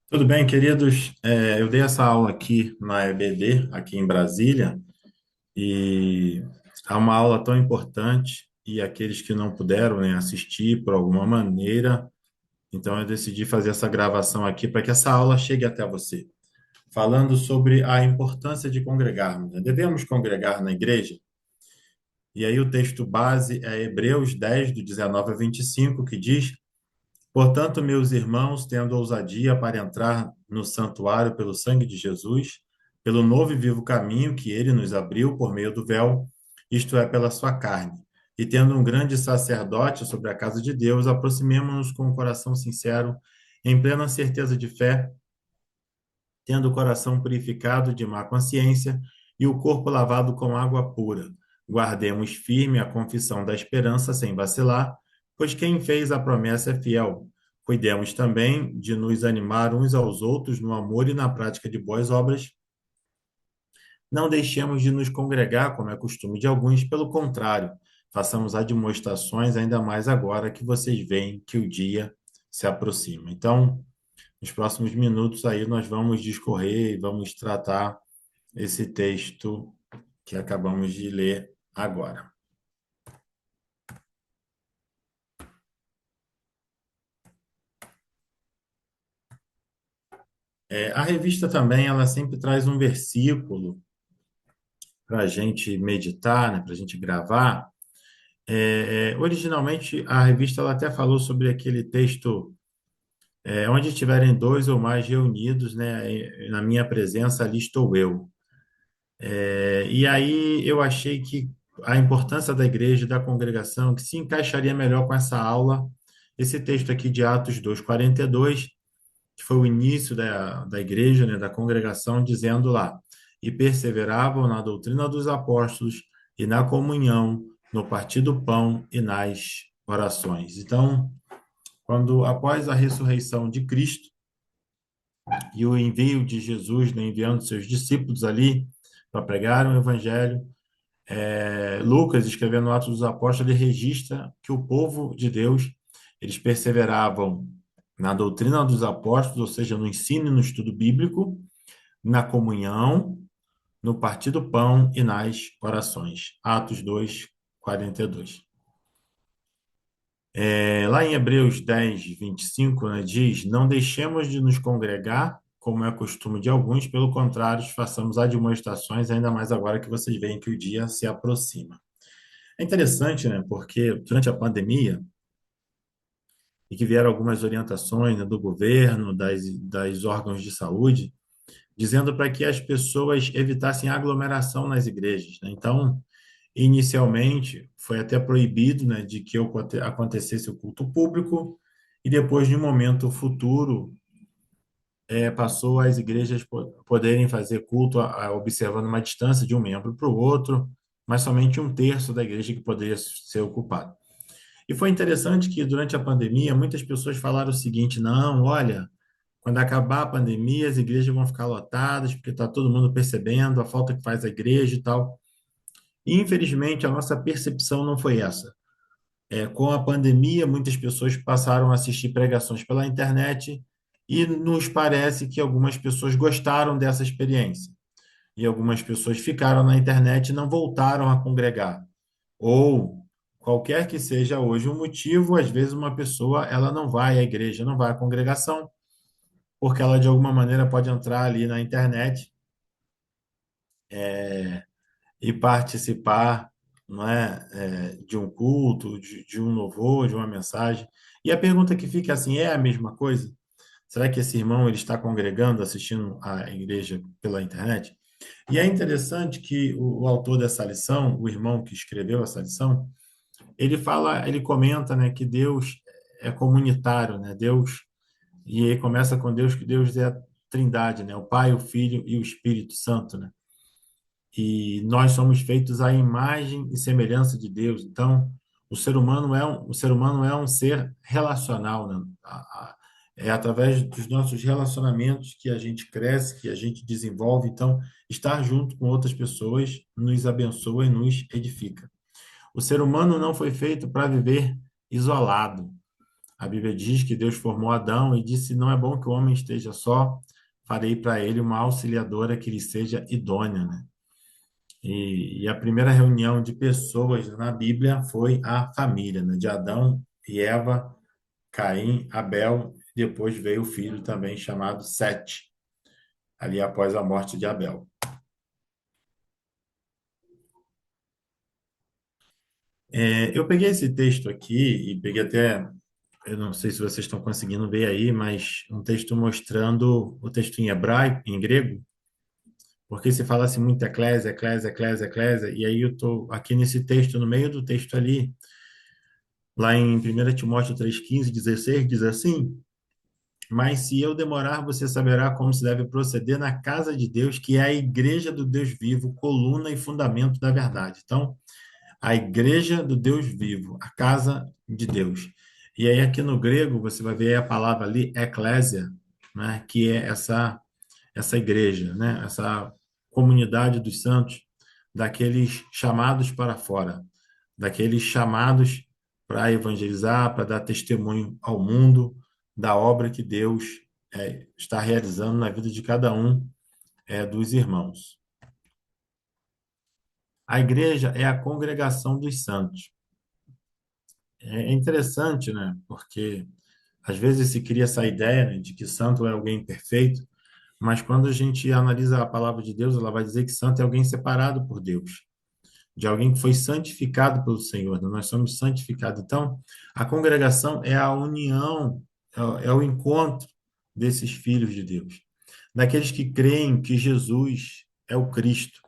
Tudo bem, queridos? Eu dei essa aula aqui na EBD, aqui em Brasília, e é uma aula tão importante, e aqueles que não puderam, né, assistir por alguma maneira, então eu decidi fazer essa gravação aqui para que essa aula chegue até você, falando sobre a importância de congregarmos, né? Devemos congregar na igreja, e aí o texto base é Hebreus 10, do 19 a 25, que diz: Portanto, meus irmãos, tendo ousadia para entrar no santuário pelo sangue de Jesus, pelo novo e vivo caminho que ele nos abriu por meio do véu, isto é, pela sua carne, e tendo um grande sacerdote sobre a casa de Deus, aproximemo-nos com o coração sincero, em plena certeza de fé, tendo o coração purificado de má consciência e o corpo lavado com água pura. Guardemos firme a confissão da esperança sem vacilar, pois quem fez a promessa é fiel. Cuidemos também de nos animar uns aos outros no amor e na prática de boas obras. Não deixemos de nos congregar, como é costume de alguns, pelo contrário, façamos admoestações, ainda mais agora que vocês veem que o dia se aproxima. Então, nos próximos minutos aí nós vamos discorrer e vamos tratar esse texto que acabamos de ler agora. A revista também, ela sempre traz um versículo para a gente meditar, né, para a gente gravar. Originalmente, a revista ela até falou sobre aquele texto, onde estiverem dois ou mais reunidos, né, na minha presença, ali estou eu. E aí eu achei que a importância da igreja, da congregação, que se encaixaria melhor com essa aula, esse texto aqui de Atos 2:42, que foi o início da igreja, né, da congregação, dizendo lá: e perseveravam na doutrina dos apóstolos e na comunhão, no partir do pão e nas orações. Então, quando após a ressurreição de Cristo e o envio de Jesus, né, enviando seus discípulos ali para pregar o evangelho, Lucas, escrevendo Atos dos Apóstolos, ele registra que o povo de Deus, eles perseveravam na doutrina dos apóstolos, ou seja, no ensino e no estudo bíblico, na comunhão, no partir do pão e nas orações. Atos 2:42. Lá em Hebreus 10:25, né, diz: Não deixemos de nos congregar, como é costume de alguns, pelo contrário, façamos admoestações, ainda mais agora que vocês veem que o dia se aproxima. É interessante, né? Porque durante a pandemia, e que vieram algumas orientações, né, do governo, das órgãos de saúde, dizendo para que as pessoas evitassem aglomeração nas igrejas, né? Então, inicialmente, foi até proibido, né, de que acontecesse o culto público, e depois, de um momento futuro, passou as igrejas poderem fazer culto observando uma distância de um membro para o outro, mas somente um terço da igreja que poderia ser ocupado. E foi interessante que, durante a pandemia, muitas pessoas falaram o seguinte: não, olha, quando acabar a pandemia, as igrejas vão ficar lotadas, porque está todo mundo percebendo a falta que faz a igreja e tal. E, infelizmente, a nossa percepção não foi essa. Com a pandemia, muitas pessoas passaram a assistir pregações pela internet e nos parece que algumas pessoas gostaram dessa experiência. E algumas pessoas ficaram na internet e não voltaram a congregar. Ou qualquer que seja hoje o motivo, às vezes uma pessoa ela não vai à igreja, não vai à congregação, porque ela de alguma maneira pode entrar ali na internet e participar, não é, de um culto, de um louvor, de uma mensagem. E a pergunta que fica assim, é a mesma coisa? Será que esse irmão ele está congregando, assistindo à igreja pela internet? E é interessante que o autor dessa lição, o irmão que escreveu essa lição, ele fala, ele comenta, né, que Deus é comunitário, né? Deus, e aí começa com Deus, que Deus é a Trindade, né? O Pai, o Filho e o Espírito Santo, né? E nós somos feitos à imagem e semelhança de Deus. Então, o ser humano é um ser relacional, né? É através dos nossos relacionamentos que a gente cresce, que a gente desenvolve. Então, estar junto com outras pessoas nos abençoa e nos edifica. O ser humano não foi feito para viver isolado. A Bíblia diz que Deus formou Adão e disse: Não é bom que o homem esteja só, farei para ele uma auxiliadora que lhe seja idônea, né? E a primeira reunião de pessoas na Bíblia foi a família, né? De Adão e Eva, Caim, Abel, e depois veio o filho também chamado Sete, ali após a morte de Abel. Eu peguei esse texto aqui e peguei até, eu não sei se vocês estão conseguindo ver aí, mas um texto mostrando o texto em hebraico, em grego, porque se falasse muito eclésia, eclésia, eclésia, eclésia, e aí eu estou aqui nesse texto, no meio do texto ali, lá em 1 Timóteo 3:15, 16, diz assim: Mas se eu demorar, você saberá como se deve proceder na casa de Deus, que é a igreja do Deus vivo, coluna e fundamento da verdade. Então, a igreja do Deus vivo, a casa de Deus. E aí, aqui no grego, você vai ver a palavra ali, eclésia, né, que é essa igreja, né, essa comunidade dos santos, daqueles chamados para fora, daqueles chamados para evangelizar, para dar testemunho ao mundo da obra que Deus está realizando na vida de cada um dos irmãos. A igreja é a congregação dos santos. É interessante, né? Porque às vezes se cria essa ideia, né, de que santo é alguém perfeito, mas quando a gente analisa a palavra de Deus, ela vai dizer que santo é alguém separado por Deus, de alguém que foi santificado pelo Senhor, né? Nós somos santificados. Então, a congregação é a união, é o encontro desses filhos de Deus, daqueles que creem que Jesus é o Cristo,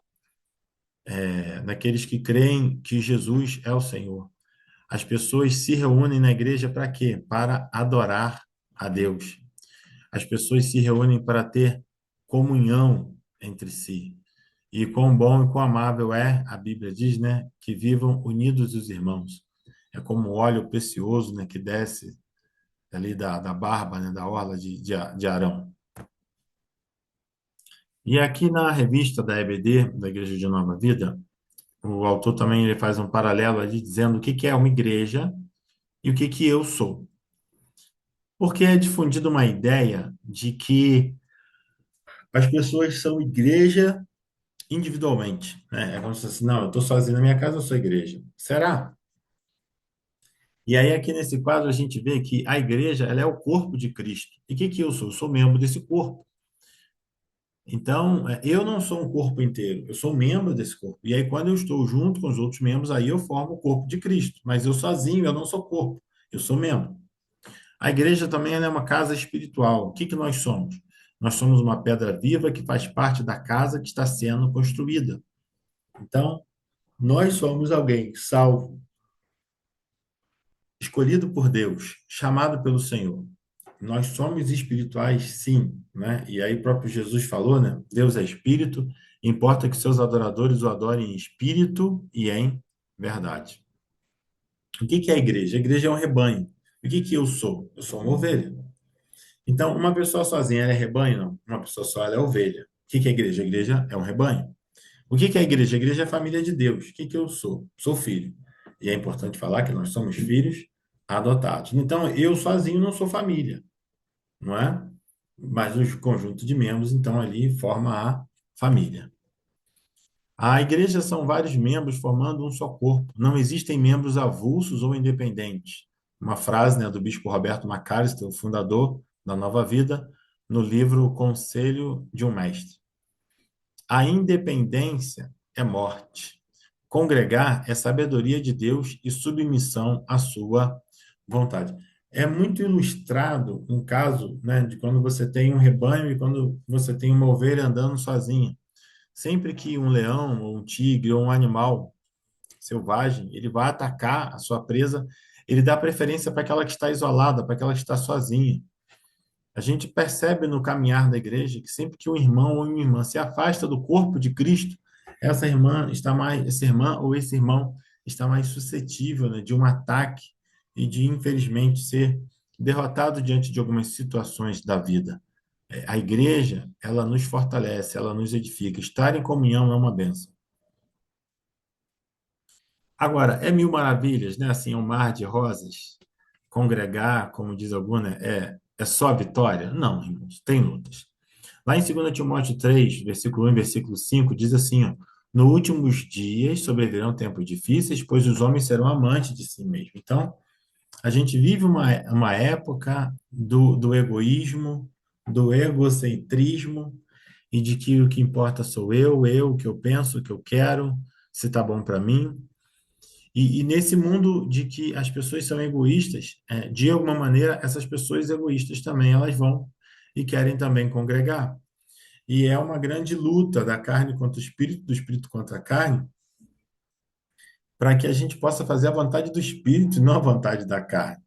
daqueles que creem que Jesus é o Senhor. As pessoas se reúnem na igreja para quê? Para adorar a Deus. As pessoas se reúnem para ter comunhão entre si. E quão bom e quão amável é, a Bíblia diz, né, que vivam unidos os irmãos. É como o óleo precioso, né, que desce ali da barba, né, da orla de Arão. E aqui na revista da EBD, da Igreja de Nova Vida, o autor também ele faz um paralelo ali dizendo o que que é uma igreja e o que que eu sou. Porque é difundida uma ideia de que as pessoas são igreja individualmente, né? É como se fosse, não, eu estou sozinho na minha casa, eu sou igreja. Será? E aí aqui nesse quadro a gente vê que a igreja, ela é o corpo de Cristo. E o que que eu sou? Eu sou membro desse corpo. Então, eu não sou um corpo inteiro, eu sou um membro desse corpo. E aí quando eu estou junto com os outros membros, aí eu formo o corpo de Cristo. Mas eu sozinho, eu não sou corpo, eu sou membro. A igreja também ela é uma casa espiritual. O que que nós somos? Nós somos uma pedra viva que faz parte da casa que está sendo construída. Então, nós somos alguém salvo, escolhido por Deus, chamado pelo Senhor. Nós somos espirituais, sim, né? E aí próprio Jesus falou, né? Deus é espírito, importa que seus adoradores o adorem em espírito e em verdade. O que que é a igreja? A igreja é um rebanho. O que que eu sou? Eu sou uma ovelha. Então, uma pessoa sozinha, ela é rebanho? Não. Uma pessoa só, ela é ovelha. O que que é a igreja? A igreja é um rebanho. O que que é a igreja? A igreja é a família de Deus. O que que eu sou? Sou filho. E é importante falar que nós somos filhos adotados. Então, eu sozinho não sou família, não é? Mas o conjunto de membros, então, ali forma a família. A igreja são vários membros formando um só corpo. Não existem membros avulsos ou independentes. Uma frase, né, do bispo Roberto Macalister, o fundador da Nova Vida, no livro Conselho de um Mestre. A independência é morte. Congregar é sabedoria de Deus e submissão à sua vontade. É muito ilustrado um caso, né, de quando você tem um rebanho e quando você tem uma ovelha andando sozinha. Sempre que um leão, ou um tigre, ou um animal selvagem, ele vai atacar a sua presa, ele dá preferência para aquela que está isolada, para aquela que está sozinha. A gente percebe no caminhar da igreja que sempre que um irmão ou uma irmã se afasta do corpo de Cristo, essa irmã ou esse irmão está mais suscetível, né, de um ataque e de, infelizmente, ser derrotado diante de algumas situações da vida. A igreja, ela nos fortalece, ela nos edifica. Estar em comunhão é uma bênção. Agora, é mil maravilhas, né? Assim, é um mar de rosas. congregar, como diz alguma, né, é só vitória? Não, irmãos, tem lutas. Lá em 2 Timóteo 3, versículo 1 e versículo 5, diz assim, ó, no últimos dias sobrevirão tempos difíceis, pois os homens serão amantes de si mesmos. Então, a gente vive uma época do egoísmo, do egocentrismo, e de que o que importa sou eu, o que eu penso, o que eu quero, se está bom para mim. E nesse mundo de que as pessoas são egoístas, de alguma maneira, essas pessoas egoístas também elas vão e querem também congregar. E é uma grande luta da carne contra o espírito, do espírito contra a carne, para que a gente possa fazer a vontade do espírito e não a vontade da carne.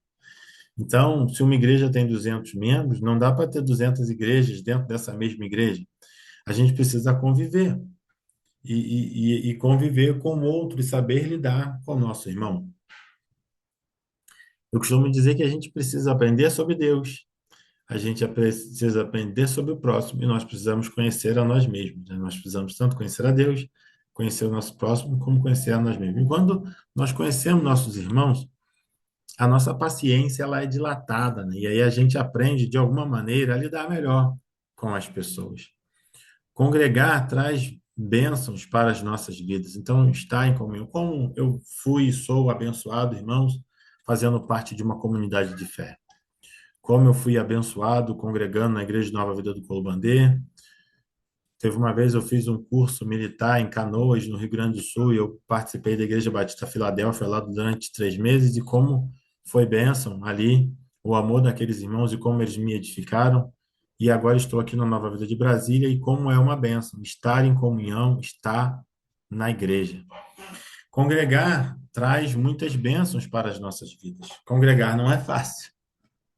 Então, se uma igreja tem 200 membros, não dá para ter 200 igrejas dentro dessa mesma igreja. A gente precisa conviver e conviver com o outro e saber lidar com o nosso irmão. Eu costumo dizer que a gente precisa aprender sobre Deus, a gente precisa aprender sobre o próximo e nós precisamos conhecer a nós mesmos, né? Nós precisamos tanto conhecer a Deus, conhecer o nosso próximo, como conhecer a nós mesmos. E quando nós conhecemos nossos irmãos, a nossa paciência ela é dilatada, né? E aí a gente aprende, de alguma maneira, a lidar melhor com as pessoas. Congregar traz bênçãos para as nossas vidas. Então, estar em comunhão. Como eu fui e sou abençoado, irmãos, fazendo parte de uma comunidade de fé. Como eu fui abençoado congregando na Igreja Nova Vida do Colobandê. Teve uma vez eu fiz um curso militar em Canoas, no Rio Grande do Sul, e eu participei da Igreja Batista Filadélfia lá durante 3 meses, e como foi bênção ali, o amor daqueles irmãos e como eles me edificaram. E agora estou aqui na Nova Vida de Brasília, e como é uma bênção estar em comunhão, estar na igreja. Congregar traz muitas bênçãos para as nossas vidas. Congregar não é fácil,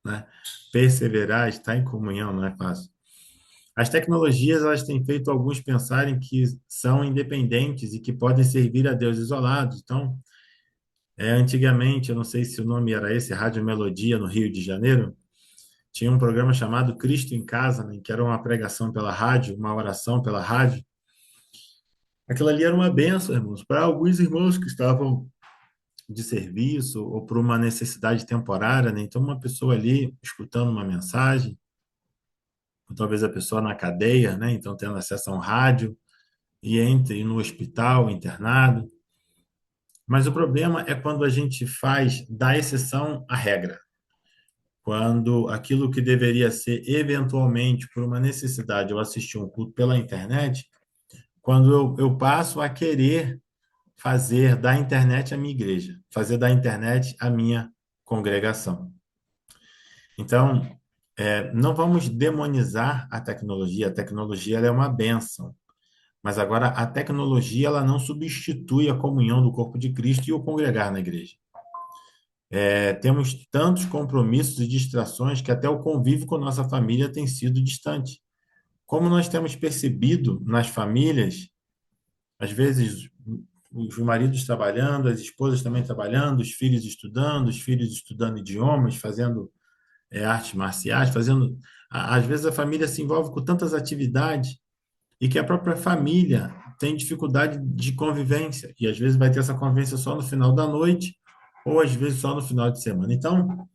né? Perseverar, estar em comunhão não é fácil. As tecnologias elas têm feito alguns pensarem que são independentes e que podem servir a Deus isolados. Então, antigamente, eu não sei se o nome era esse, Rádio Melodia, no Rio de Janeiro, tinha um programa chamado Cristo em Casa, né, que era uma pregação pela rádio, uma oração pela rádio. Aquilo ali era uma benção, irmãos, para alguns irmãos que estavam de serviço ou por uma necessidade temporária, né? Então, uma pessoa ali escutando uma mensagem, ou talvez a pessoa na cadeia, né? Então, tendo acesso a um rádio, e entre no hospital, internado. Mas o problema é quando a gente faz da exceção a regra. Quando aquilo que deveria ser, eventualmente, por uma necessidade, eu assistir um culto pela internet, quando eu passo a querer fazer da internet a minha igreja, fazer da internet a minha congregação. Então, não vamos demonizar a tecnologia ela é uma bênção. Mas agora a tecnologia ela não substitui a comunhão do corpo de Cristo e o congregar na igreja. Temos tantos compromissos e distrações que até o convívio com nossa família tem sido distante. Como nós temos percebido nas famílias, às vezes os maridos trabalhando, as esposas também trabalhando, os filhos estudando idiomas, fazendo artes marciais, fazendo. Às vezes a família se envolve com tantas atividades e que a própria família tem dificuldade de convivência, e às vezes vai ter essa convivência só no final da noite, ou às vezes só no final de semana. Então,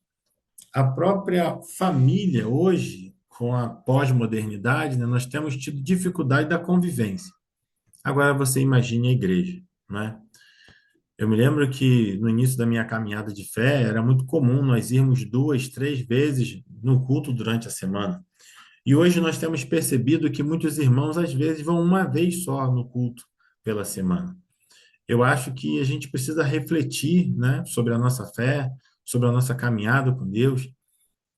a própria família, hoje, com a pós-modernidade, né, nós temos tido dificuldade da convivência. Agora você imagine a igreja, né? Eu me lembro que no início da minha caminhada de fé era muito comum nós irmos 2, 3 vezes no culto durante a semana. E hoje nós temos percebido que muitos irmãos, às vezes, vão uma vez só no culto pela semana. Eu acho que a gente precisa refletir, né, sobre a nossa fé, sobre a nossa caminhada com Deus.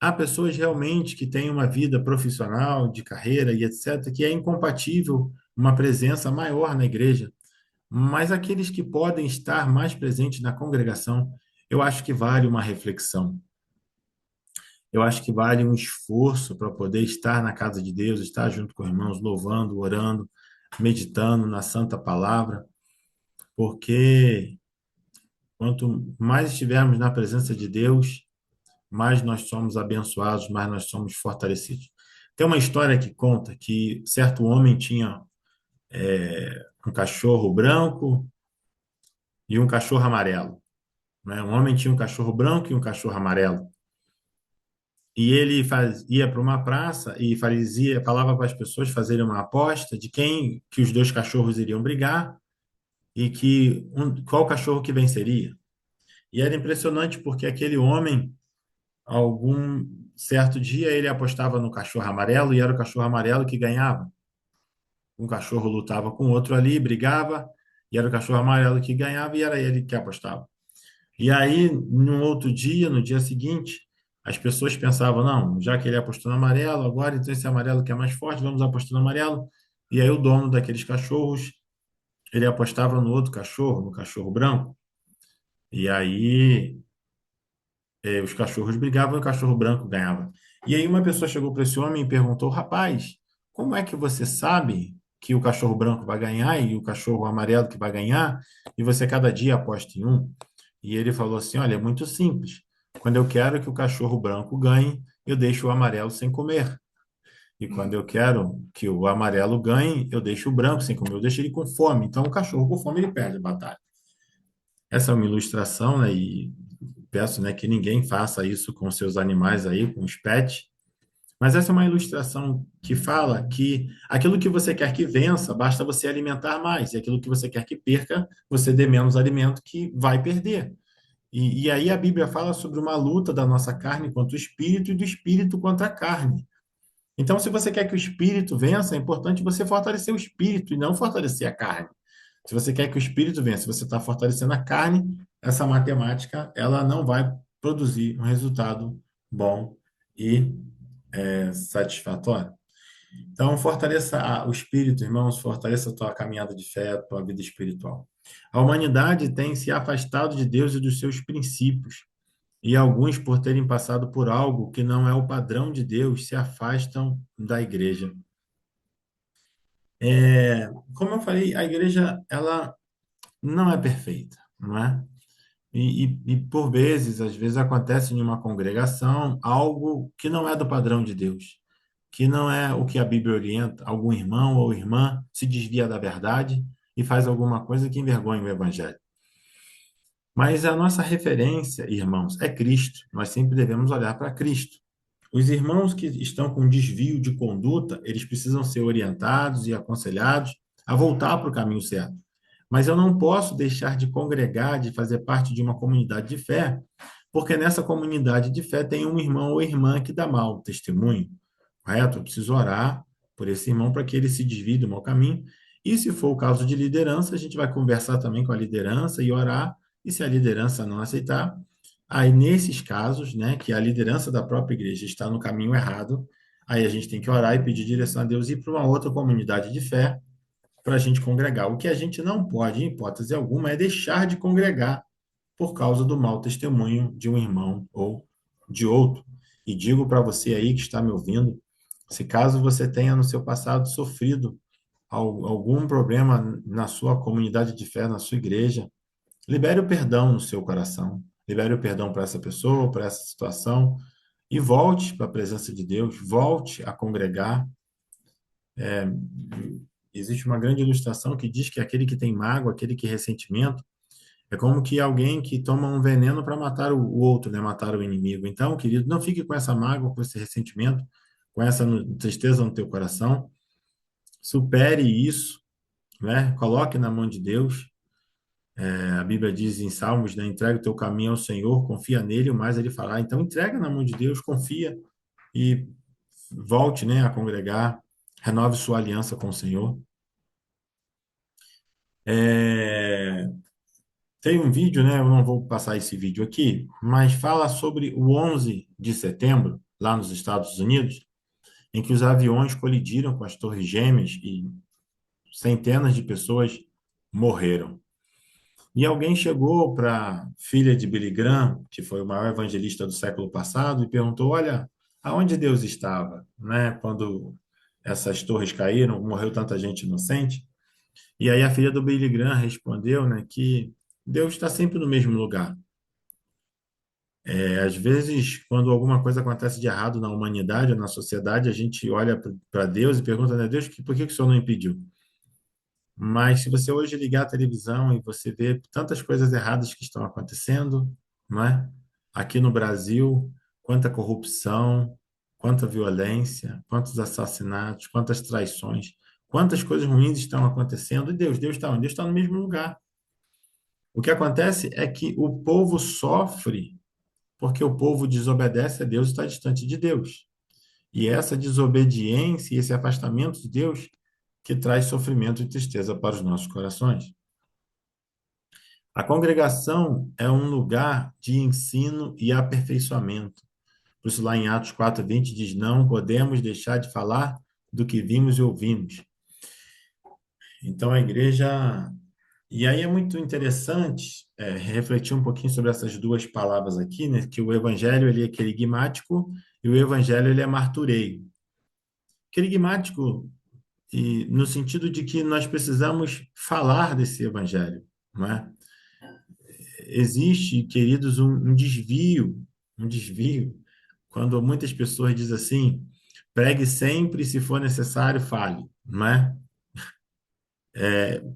Há pessoas realmente que têm uma vida profissional, de carreira e etc., que é incompatível uma presença maior na igreja. Mas aqueles que podem estar mais presentes na congregação, eu acho que vale uma reflexão. Eu acho que vale um esforço para poder estar na casa de Deus, estar junto com irmãos, louvando, orando, meditando na Santa Palavra, porque quanto mais estivermos na presença de Deus, mais nós somos abençoados, mais nós somos fortalecidos. Tem uma história que conta que certo homem tinha um cachorro branco e um cachorro amarelo, né? Um homem tinha um cachorro branco e um cachorro amarelo. E ele ia para uma praça e falava para as pessoas fazerem uma aposta de quem que os dois cachorros iriam brigar e qual cachorro que venceria. E era impressionante porque aquele homem, algum certo dia, ele apostava no cachorro amarelo e era o cachorro amarelo que ganhava. Um cachorro lutava com o outro ali, brigava, e era o cachorro amarelo que ganhava e era ele que apostava. E aí, no outro dia, no dia seguinte, as pessoas pensavam, não, já que ele apostou no amarelo, agora então esse amarelo que é mais forte, vamos apostar no amarelo. E aí o dono daqueles cachorros, ele apostava no outro cachorro, no cachorro branco. E aí os cachorros brigavam e o cachorro branco ganhava. E aí uma pessoa chegou para esse homem e perguntou, rapaz, como é que você sabe que o cachorro branco vai ganhar e o cachorro amarelo que vai ganhar e você cada dia aposta em um? E ele falou assim, olha, é muito simples. Quando eu quero que o cachorro branco ganhe, eu deixo o amarelo sem comer. E quando eu quero que o amarelo ganhe, eu deixo o branco sem comer, eu deixo ele com fome. Então o cachorro com fome ele perde a batalha. Essa é uma ilustração, né? E peço, né, que ninguém faça isso com seus animais aí, com os pets. Mas essa é uma ilustração que fala que aquilo que você quer que vença, basta você alimentar mais. E aquilo que você quer que perca, você dê menos alimento que vai perder. E aí a Bíblia fala sobre uma luta da nossa carne contra o espírito e do espírito contra a carne. Então, se você quer que o espírito vença, é importante você fortalecer o espírito e não fortalecer a carne. Se você quer que o espírito vença, se você está fortalecendo a carne, essa matemática ela não vai produzir um resultado bom e satisfatório. Então, fortaleça o espírito, irmãos, fortaleça a tua caminhada de fé, a tua vida espiritual. A humanidade tem se afastado de Deus e dos seus princípios, e alguns, por terem passado por algo que não é o padrão de Deus, se afastam da igreja. Como eu falei, a igreja ela não é perfeita, não é? Por vezes, às vezes acontece em uma congregação algo que não é do padrão de Deus, que não é o que a Bíblia orienta. Algum irmão ou irmã se desvia da verdade e faz alguma coisa que envergonha o evangelho. Mas a nossa referência, irmãos, é Cristo. Nós sempre devemos olhar para Cristo. Os irmãos que estão com desvio de conduta, eles precisam ser orientados e aconselhados a voltar para o caminho certo. Mas eu não posso deixar de congregar, de fazer parte de uma comunidade de fé, porque nessa comunidade de fé tem um irmão ou irmã que dá mau testemunho, correto? Eu preciso orar por esse irmão para que ele se desvie do mau caminho. E se for o caso de liderança, a gente vai conversar também com a liderança e orar. E se a liderança não aceitar, aí nesses casos, né, que a liderança da própria igreja está no caminho errado, aí a gente tem que orar e pedir direção a Deus e ir para uma outra comunidade de fé para a gente congregar. O que a gente não pode, em hipótese alguma, é deixar de congregar por causa do mau testemunho de um irmão ou de outro. E digo para você aí que está me ouvindo, se caso você tenha no seu passado sofrido algum problema na sua comunidade de fé, na sua igreja, libere o perdão no seu coração, libere o perdão para essa pessoa, para essa situação, e volte para a presença de Deus, volte a congregar. Existe uma grande ilustração que diz que aquele que tem mágoa, aquele que ressentimento, é como que alguém que toma um veneno para matar o outro, né? Matar o inimigo. Então, querido, não fique com essa mágoa, com esse ressentimento, com essa tristeza no teu coração. Supere isso, né? Coloque na mão de Deus. A Bíblia diz em Salmos, né? Entrega o teu caminho ao Senhor, confia nele, o mais ele fará. Então, entrega na mão de Deus, confia e volte, né, a congregar, renove sua aliança com o Senhor. É, Tem um vídeo, né? Eu não vou passar esse vídeo aqui, mas fala sobre o 11 de setembro, lá nos Estados Unidos, em que os aviões colidiram com as Torres Gêmeas e centenas de pessoas morreram. E alguém chegou para a filha de Billy Graham, que foi o maior evangelista do século passado, e perguntou: Olha, aonde Deus estava, né? Quando essas torres caíram, morreu tanta gente inocente. E aí a filha do Billy Graham respondeu, né, que Deus está sempre no mesmo lugar. Às vezes, quando alguma coisa acontece de errado na humanidade ou na sociedade, a gente olha para Deus e pergunta, né, Deus, por que que o Senhor não impediu? Mas se você hoje ligar a televisão e você vê tantas coisas erradas que estão acontecendo, não é? Aqui no Brasil, quanta corrupção, quanta violência, quantos assassinatos, quantas traições, quantas coisas ruins estão acontecendo. E Deus está onde? Deus está no mesmo lugar. O que acontece é que o povo sofre porque o povo desobedece a Deus e está distante de Deus. E essa desobediência e esse afastamento de Deus que traz sofrimento e tristeza para os nossos corações. A congregação é um lugar de ensino e aperfeiçoamento. Por isso, lá em Atos 4:20 diz: Não podemos deixar de falar do que vimos e ouvimos. Então, a igreja. E aí é muito interessante refletir um pouquinho sobre essas duas palavras aqui, né? Que o evangelho ele é querigmático e o evangelho ele é martureio. Querigmático e no sentido de que nós precisamos falar desse evangelho, não é? Existe, queridos, um desvio, quando muitas pessoas dizem assim, pregue sempre, se for necessário, fale, não é?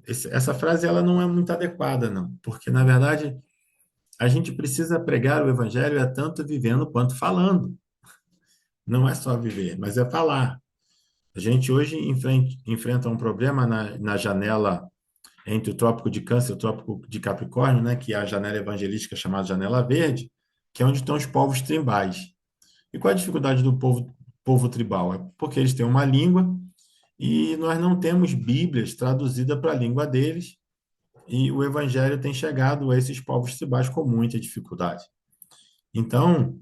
Essa frase ela não é muito adequada, não, porque, na verdade, a gente precisa pregar o evangelho é tanto vivendo quanto falando. Não é só viver, mas é falar. A gente hoje enfrenta um problema na janela entre o trópico de Câncer e o trópico de Capricórnio, né, que é a janela evangelística chamada Janela Verde, que é onde estão os povos tribais. E qual é a dificuldade do povo tribal? É porque eles têm uma língua e nós não temos Bíblias traduzidas para a língua deles, e o evangelho tem chegado a esses povos tribais com muita dificuldade. Então,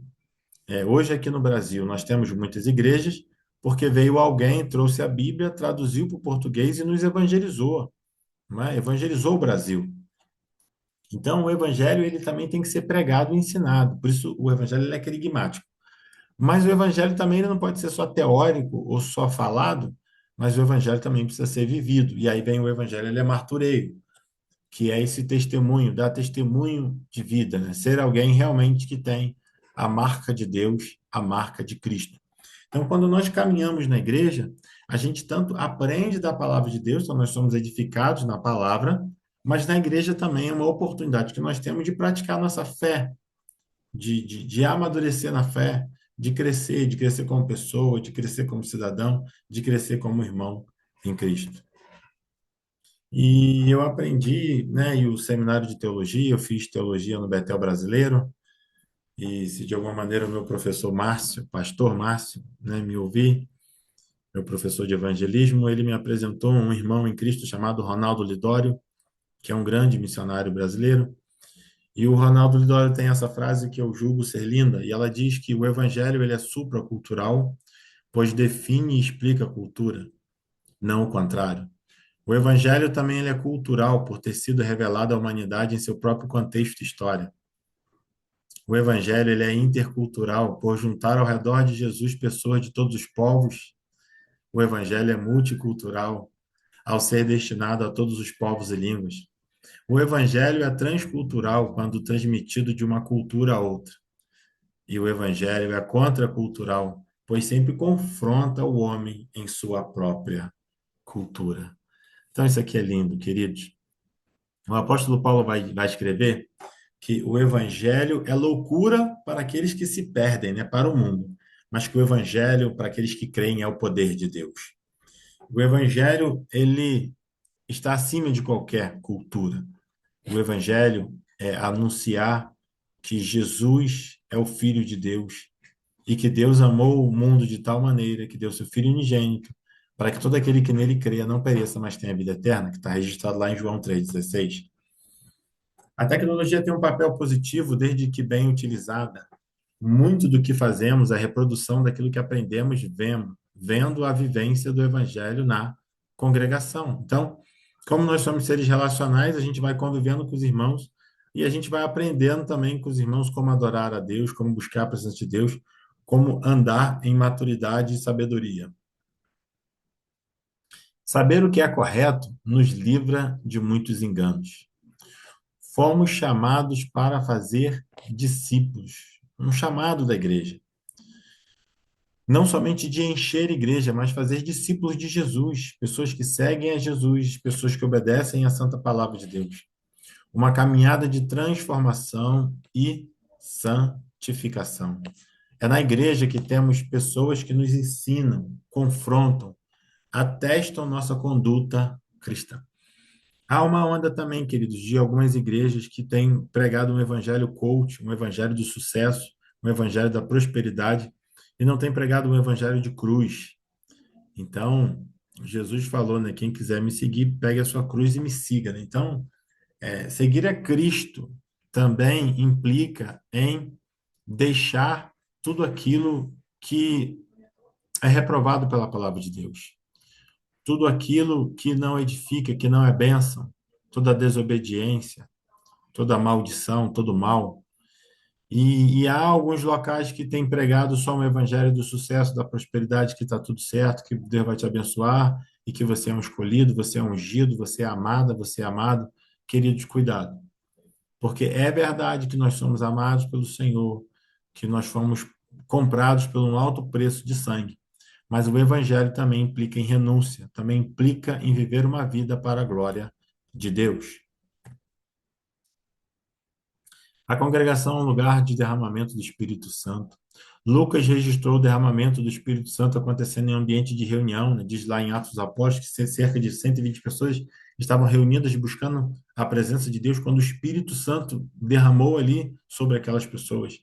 hoje aqui no Brasil, nós temos muitas igrejas porque veio alguém, trouxe a Bíblia, traduziu para o português e nos evangelizou, não é? Evangelizou o Brasil. Então, o evangelho ele também tem que ser pregado e ensinado. Por isso, o evangelho ele é querigmático. Mas o evangelho também ele não pode ser só teórico ou só falado, mas o evangelho também precisa ser vivido. E aí vem o evangelho, ele é martureio, que é esse testemunho, dar testemunho de vida, né? Ser alguém realmente que tem a marca de Deus, a marca de Cristo. Então, quando nós caminhamos na igreja, a gente tanto aprende da palavra de Deus, então nós somos edificados na palavra, mas na igreja também é uma oportunidade que nós temos de praticar nossa fé, de amadurecer na fé, de crescer como pessoa, de crescer como cidadão, de crescer como irmão em Cristo. E eu aprendi, né, e o seminário de teologia, eu fiz teologia no Betel Brasileiro, e se de alguma maneira o meu professor Márcio, pastor Márcio, né, me ouvir, meu professor de evangelismo, ele me apresentou um irmão em Cristo chamado Ronaldo Lidório, que é um grande missionário brasileiro. E o Ronaldo Lidório tem essa frase que eu julgo ser linda, e ela diz que o evangelho ele é supracultural, pois define e explica a cultura, não o contrário. O evangelho também ele é cultural, por ter sido revelado à humanidade em seu próprio contexto e história. O evangelho ele é intercultural, por juntar ao redor de Jesus pessoas de todos os povos. O evangelho é multicultural, ao ser destinado a todos os povos e línguas. O evangelho é transcultural quando transmitido de uma cultura a outra. E o evangelho é contracultural, pois sempre confronta o homem em sua própria cultura. Então, isso aqui é lindo, queridos. O apóstolo Paulo vai escrever que o evangelho é loucura para aqueles que se perdem, né, para o mundo, mas que o evangelho, para aqueles que creem, é o poder de Deus. O evangelho, ele está acima de qualquer cultura. O evangelho é anunciar que Jesus é o Filho de Deus e que Deus amou o mundo de tal maneira que deu seu Filho unigênito para que todo aquele que nele creia não pereça, mas tenha vida eterna, que está registrado lá em João 3,16. A tecnologia tem um papel positivo desde que bem utilizada. Muito do que fazemos é a reprodução daquilo que aprendemos vendo a vivência do evangelho na congregação. Então, como nós somos seres relacionais, a gente vai convivendo com os irmãos e a gente vai aprendendo também com os irmãos como adorar a Deus, como buscar a presença de Deus, como andar em maturidade e sabedoria. Saber o que é correto nos livra de muitos enganos. Fomos chamados para fazer discípulos, um chamado da igreja. não somente de encher a igreja, mas fazer discípulos de Jesus, pessoas que seguem a Jesus, pessoas que obedecem à santa palavra de Deus. Uma caminhada de transformação e santificação. É na igreja que temos pessoas que nos ensinam, confrontam, atestam nossa conduta cristã. Há uma onda também, queridos, de algumas igrejas que têm pregado um evangelho coach, um evangelho do sucesso, um evangelho da prosperidade, e não têm pregado um evangelho de cruz. Então, Jesus falou, né? Quem quiser me seguir, pegue a sua cruz e me siga, né? Então, seguir a Cristo também implica em deixar tudo aquilo que é reprovado pela palavra de Deus. Tudo aquilo que não edifica, que não é bênção, toda desobediência, toda maldição, todo mal. E há alguns locais que têm pregado só um evangelho do sucesso, da prosperidade, que está tudo certo, que Deus vai te abençoar e que você é um escolhido, você é ungido, você é amada, você é amado. Queridos, cuidado, porque é verdade que nós somos amados pelo Senhor, que nós fomos comprados por um alto preço de sangue. Mas o evangelho também implica em renúncia, também implica em viver uma vida para a glória de Deus. A congregação é um lugar de derramamento do Espírito Santo. Lucas registrou o derramamento do Espírito Santo acontecendo em um ambiente de reunião, né? Diz lá em Atos dos Apóstolos que cerca de 120 pessoas estavam reunidas buscando a presença de Deus quando o Espírito Santo derramou ali sobre aquelas pessoas.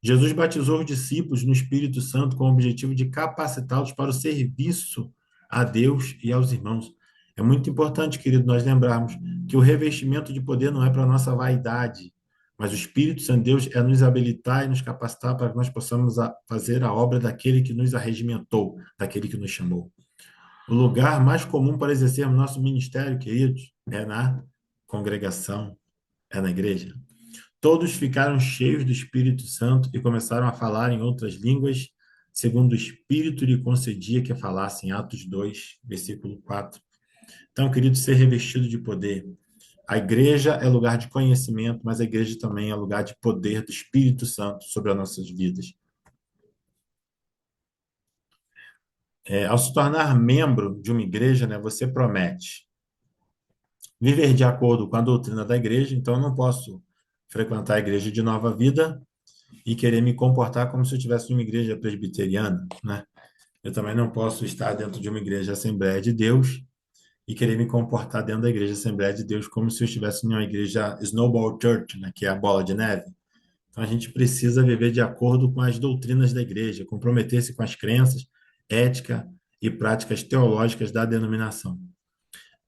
Jesus batizou os discípulos no Espírito Santo com o objetivo de capacitá-los para o serviço a Deus e aos irmãos. É muito importante, querido, nós lembrarmos que o revestimento de poder não é para a nossa vaidade, mas o Espírito Santo de Deus é nos habilitar e nos capacitar para que nós possamos fazer a obra daquele que nos arregimentou, daquele que nos chamou. O lugar mais comum para exercermos nosso ministério, queridos, é na congregação, é na igreja. Todos ficaram cheios do Espírito Santo e começaram a falar em outras línguas, segundo o Espírito lhe concedia que falassem. Atos 2, versículo 4. Então, querido, ser revestido de poder. A igreja é lugar de conhecimento, mas a igreja também é lugar de poder do Espírito Santo sobre as nossas vidas. Ao se tornar membro de uma igreja, né, você promete viver de acordo com a doutrina da igreja, então eu não posso frequentar a igreja de Nova Vida e querer me comportar como se eu estivesse em uma igreja presbiteriana, né? Eu também não posso estar dentro de uma igreja Assembleia de Deus e querer me comportar dentro da igreja Assembleia de Deus como se eu estivesse em uma igreja Snowball Church, né, que é a bola de neve. Então a gente precisa viver de acordo com as doutrinas da igreja, comprometer-se com as crenças, ética e práticas teológicas da denominação.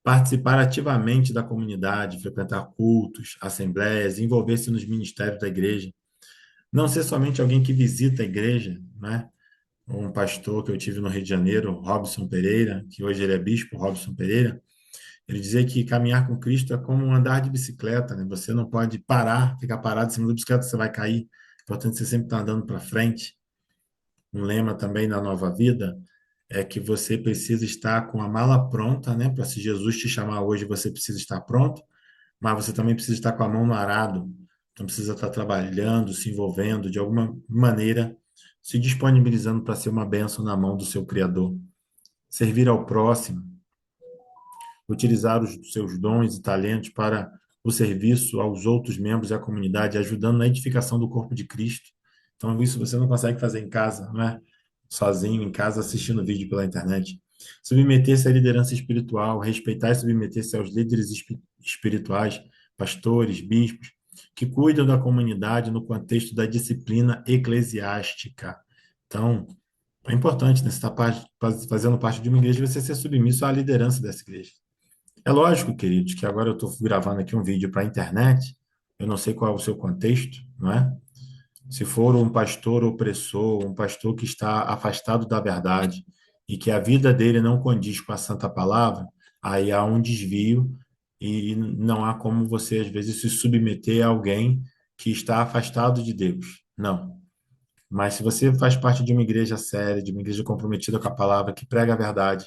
Participar ativamente da comunidade, frequentar cultos, assembleias, envolver-se nos ministérios da igreja. Não ser somente alguém que visita a igreja, né? Um pastor que eu tive no Rio de Janeiro, Robson Pereira, que hoje ele é bispo, Robson Pereira, ele dizia que caminhar com Cristo é como andar de bicicleta, né? Você não pode parar, ficar parado em cima da bicicleta, você vai cair. É importante você sempre estar andando para frente. Um lema também da Nova Vida é que você precisa estar com a mala pronta, né? Para se Jesus te chamar hoje, você precisa estar pronto, mas você também precisa estar com a mão no arado. Então precisa estar trabalhando, se envolvendo de alguma maneira, se disponibilizando para ser uma bênção na mão do seu Criador. Servir ao próximo, utilizar os seus dons e talentos para o serviço aos outros membros da comunidade, ajudando na edificação do corpo de Cristo. Então, isso você não consegue fazer em casa, não é? Sozinho, em casa, assistindo vídeo pela internet. Submeter-se à liderança espiritual, respeitar e submeter-se aos líderes espirituais, pastores, bispos, que cuidam da comunidade no contexto da disciplina eclesiástica. Então, é importante, né? Você está fazendo parte de uma igreja, você ser submisso à liderança dessa igreja. É lógico, queridos, que agora eu estou gravando aqui um vídeo para a internet, eu não sei qual é o seu contexto, não é? Se for um pastor opressor, um pastor que está afastado da verdade e que a vida dele não condiz com a santa palavra, aí há um desvio e não há como você, às vezes, se submeter a alguém que está afastado de Deus. Não. Mas se você faz parte de uma igreja séria, de uma igreja comprometida com a palavra, que prega a verdade,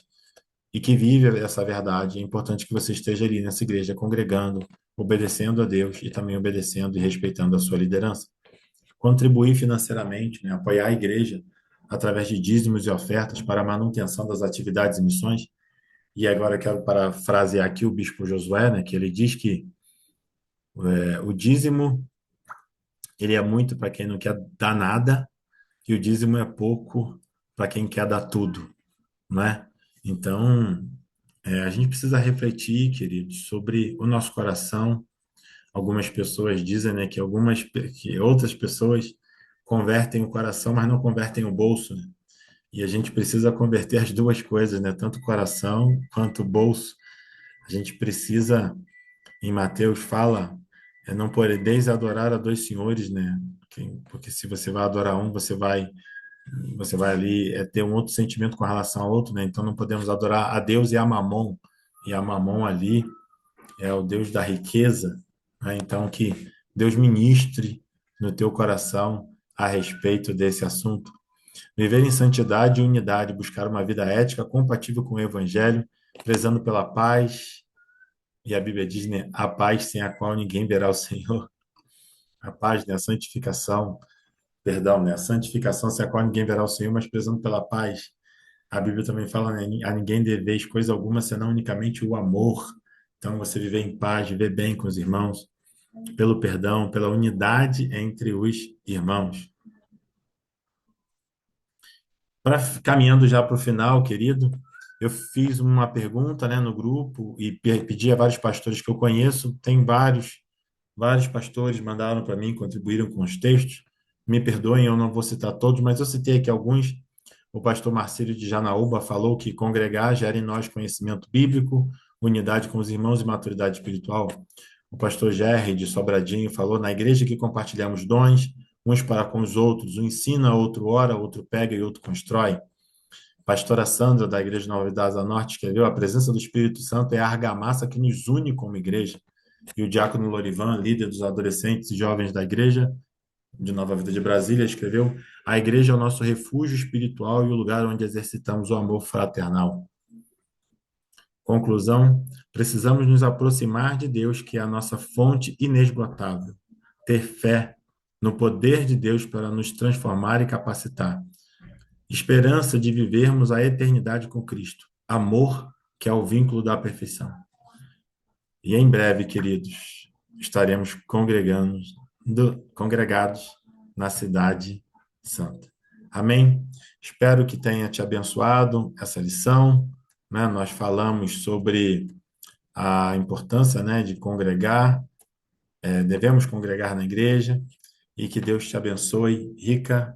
e que vive essa verdade. É importante que você esteja ali nessa igreja, congregando, obedecendo a Deus e também obedecendo e respeitando a sua liderança. Contribuir financeiramente, né? Apoiar a igreja através de dízimos e ofertas para a manutenção das atividades e missões. E agora eu quero parafrasear aqui o bispo Josué, né, que ele diz que o dízimo ele é muito para quem não quer dar nada e o dízimo é pouco para quem quer dar tudo, né? Então, a gente precisa refletir, queridos, sobre o nosso coração. Algumas pessoas dizem, né, que outras pessoas convertem o coração, mas não convertem o bolso, né? E a gente precisa converter as duas coisas, né? Tanto o coração quanto o bolso. A gente precisa, em Mateus fala, não podeis adorar a dois senhores, né? Porque se você vai adorar um, você vai ali ter um outro sentimento com relação ao outro, né? Então não podemos adorar a Deus e a Mamon. E a Mamon ali é o Deus da riqueza, né? Então que Deus ministre no teu coração a respeito desse assunto. Viver em santidade e unidade, buscar uma vida ética compatível com o Evangelho, prezando pela paz. E a Bíblia diz, né, a paz sem a qual ninguém verá o Senhor. A paz, né, a santificação, perdão, né, a santificação sem a qual ninguém verá o Senhor, mas prezando pela paz. A Bíblia também fala, né, a ninguém deveis coisa alguma, senão unicamente o amor. Então, você viver em paz, viver bem com os irmãos, pelo perdão, pela unidade entre os irmãos. Caminhando já para o final, querido, eu fiz uma pergunta, né, no grupo e pedi a vários pastores que eu conheço. Tem vários pastores mandaram para mim, contribuíram com os textos. Me perdoem, eu não vou citar todos, mas eu citei aqui alguns. O pastor Marcílio de Janaúba falou que congregar gera em nós conhecimento bíblico, unidade com os irmãos e maturidade espiritual. O pastor Gerry de Sobradinho falou: na igreja que compartilhamos dons, uns para com os outros, um ensina, outro ora, outro pega e outro constrói. Pastora Sandra, da Igreja Nova Vida Norte, escreveu: a presença do Espírito Santo é a argamassa que nos une como igreja. E o diácono Lorivan, líder dos adolescentes e jovens da Igreja de Nova Vida de Brasília, escreveu: a igreja é o nosso refúgio espiritual e o lugar onde exercitamos o amor fraternal. Conclusão: precisamos nos aproximar de Deus, que é a nossa fonte inesgotável. Ter fé no poder de Deus para nos transformar e capacitar. Esperança de vivermos a eternidade com Cristo. Amor, que é o vínculo da perfeição. E em breve, queridos, estaremos congregados na Cidade Santa. Amém? Espero que tenha te abençoado essa lição, né? Nós falamos sobre a importância, né, de congregar, devemos congregar na igreja, e que Deus te abençoe rica